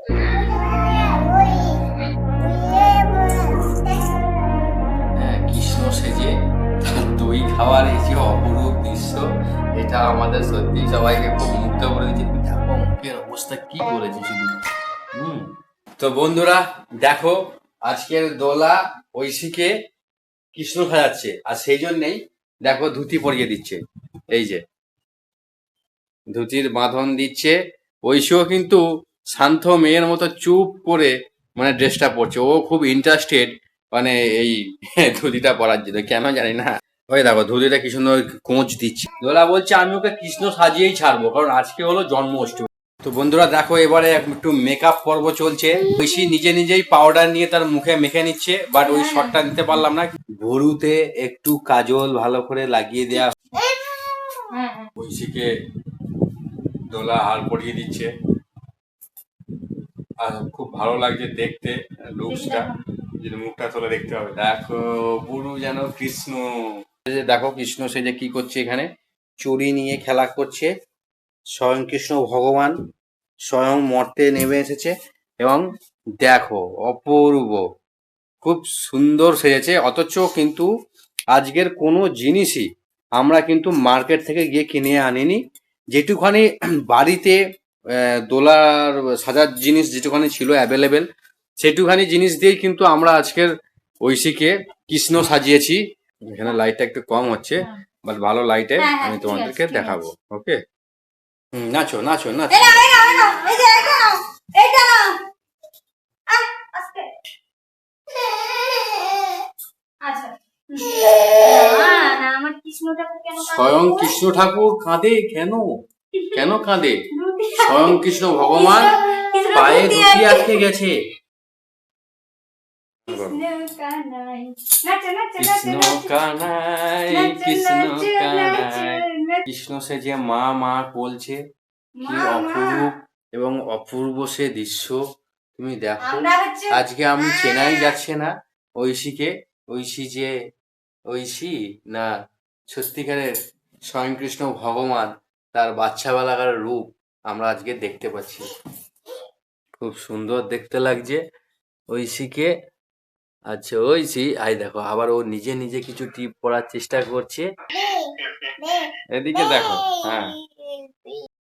হ্যাঁ, কৃষ্ণ সেজে তার দই খাওয়ার এই যে অপরূপ দৃশ্য, এটা আমাদের সত্যি সবাইকে খুব মুগ্ধ করে দিচ্ছে। দেখো মুখের অবস্থা কি করেছে শুধু। হুম। তো বন্ধুরা দেখো, আজকের দোলা ঐশীকে কৃষ্ণ সাজাচ্ছে, আর সেই জন্যেই দেখো ধুতি পরিয়ে দিচ্ছে। এই যে ধুতির বাঁধন দিচ্ছে। ঐশীও কিন্তু শান্ত মেয়ের মতো চুপ করে মানে ড্রেসটা পরছে। ও খুব ইন্টারেস্টেড মানে এই ধুতিটা পরার জন্য, কেন জানি না। ওই দেখো ধুতিটা কি সুন্দর কোঁচ দিচ্ছে। দোলা বলছে আমি ওকে কৃষ্ণ সাজিয়েই ছাড়বো, কারণ আজকে হলো জন্মাষ্টমী। তো বন্ধুরা দেখো, এবারে একটু মেকআপ পর্ব চলছে। ঐশী নিজে নিজেই পাউডার নিয়ে তার মুখে মেখে নিচ্ছে, বাট ওই শটটা নিতে পারলাম না। ভুরুতে একটু কাজল ভালো করে লাগিয়ে দেয়া। ঐশীকে দোলা হার পরিয়ে দিচ্ছে, আর খুব ভালো লাগছে দেখতে লুকসটা। যদি মুখটা তোলে দেখতে হবে। দেখো বুড়ু যেন কৃষ্ণ। দেখো কৃষ্ণ সে যে কি করছে, এখানে চুরি নিয়ে খেলা করছে। স্বয়ং কৃষ্ণ ভগবান স্বয়ং মর্তে নেমে এসেছে, এবং দেখো অপূর্ব, খুব সুন্দর সেজেছে। অথচ কিন্তু আজকের কোনো জিনিসই আমরা কিন্তু মার্কেট থেকে গিয়ে কিনে আনিনি। যেটুখানি বাড়িতে দোলার সাজার জিনিস যেটুখানি ছিল অ্যাভেলেবেল, সেটুখানি জিনিস দিয়েই কিন্তু আমরা আজকের ঐশীকে কৃষ্ণ সাজিয়েছি। এখানে লাইটটা একটু কম হচ্ছে, বাট ভালো লাইটে আমি তোমাদেরকে দেখাবো। ওকে, নাচো নাচো নাচো। স্বয়ং কৃষ্ণ ঠাকুর কাঁদে কেন? কেন কাঁদে? স্বয়ং কৃষ্ণ ভগবান পায়ে ধুতি আটকে গেছে। কৃষ্ণ কানাই কৃষ্ণ কানাই, কৃষ্ণ সে যে মা মা বলছে, কি অপরূপ এবং অপূর্ব সে দৃশ্য। তুমি দেখো, আজকে আমি চেনাই যাচ্ছে না ঐশীকে। ঐশী যে ঐশী না সত্যিকারের স্বয়ং কৃষ্ণ ভগবান, তার বাচ্চাবেলাকার রূপ আমরা আজকে দেখতে পাচ্ছি। খুব সুন্দর দেখতে লাগছে ঐশীকে। আচ্ছা ঐশী, আই দেখো আবার ও নিজে নিজে কিছু টিপ পড়ার চেষ্টা করছে। এদিকে দেখো। হ্যাঁ,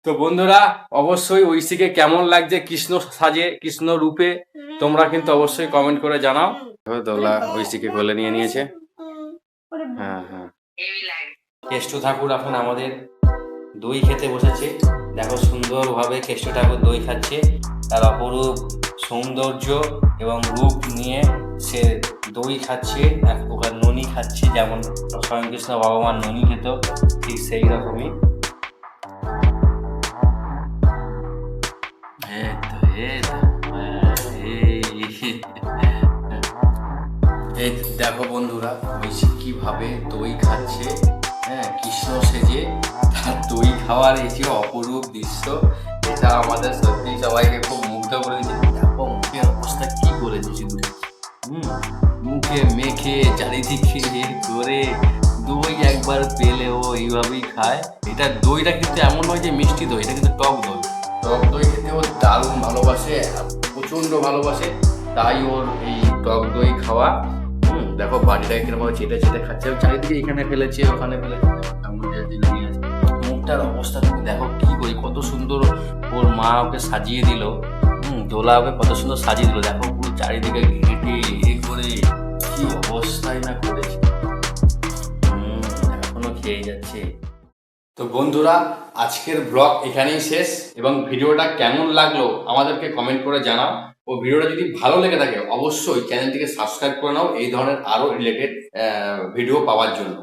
তো বন্ধুরা অবশ্যই ঐশীকে কেমন লাগছে কৃষ্ণ সাজে কৃষ্ণ রূপে, তোমরা কিন্তু অবশ্যই কমেন্ট করে জানাও। দোলা ঐশীকে কোলে নিয়ে নিয়েছে। হ্যাঁ হ্যাঁ, কেষ্ট ঠাকুর এখন আমাদের দই খেতে বসেছে। দেখো সুন্দরভাবে কেষ্ট ঠাকুর দই খাচ্ছে। তার অপরূপ সৌন্দর্য এবং রূপ নিয়ে সে দই খাচ্ছে, এক প্রকার ননি খাচ্ছে, যেমন স্বয়ং কৃষ্ণ ভগবান ননি খেত, ঠিক সেই রকমই। এই দেখো বন্ধুরা ঐশী কিভাবে দই খাচ্ছে। হ্যাঁ, কৃষ্ণ সেজে তার দই খাওয়ার এই যে অপরূপ দৃশ্য, এটা আমাদের সত্যি সবাইকে খুব মুগ্ধ করে দিচ্ছে। দেখো মুখের অবস্থা কি করেছে শুধু। মুখে মেখে চারিদিকে করে দই একবার পেলে ও এইভাবেই খায়। এটা দইটা কিন্তু এমন নয় যে মিষ্টি দই, এটা কিন্তু টক দই। টক দই খেতে ও দারুণ ভালোবাসে, প্রচন্ড ভালোবাসে, তাই ওর এই টক দই খাওয়া। দেখো বাড়িটাকে কিরকম চেটে চেটে খাচ্ছে, চারিদিকে এখানে ফেলেছে ওখানে ফেলেছে। মুখটার অবস্থা তুমি দেখো কি করি, কত সুন্দর ওর মা ওকে সাজিয়ে দিল। দোলা ওকে কত সুন্দর সাজিয়ে দিল। দেখো পুরো চারিদিকে ঘেঁটে করে কি অবস্থায় না করেছে। এখনো খেয়ে যাচ্ছে। তো বন্ধুরা আজকের ব্লগ এখানেই শেষ, এবং ভিডিওটা কেমন লাগলো আমাদেরকে কমেন্ট করে জানাও। ও ভিডিওটা যদি ভালো লেগে থাকে অবশ্যই চ্যানেলটিকে সাবস্ক্রাইব করে নাও এই ধরনের আরো রিলেটেড ভিডিও পাওয়ার জন্য।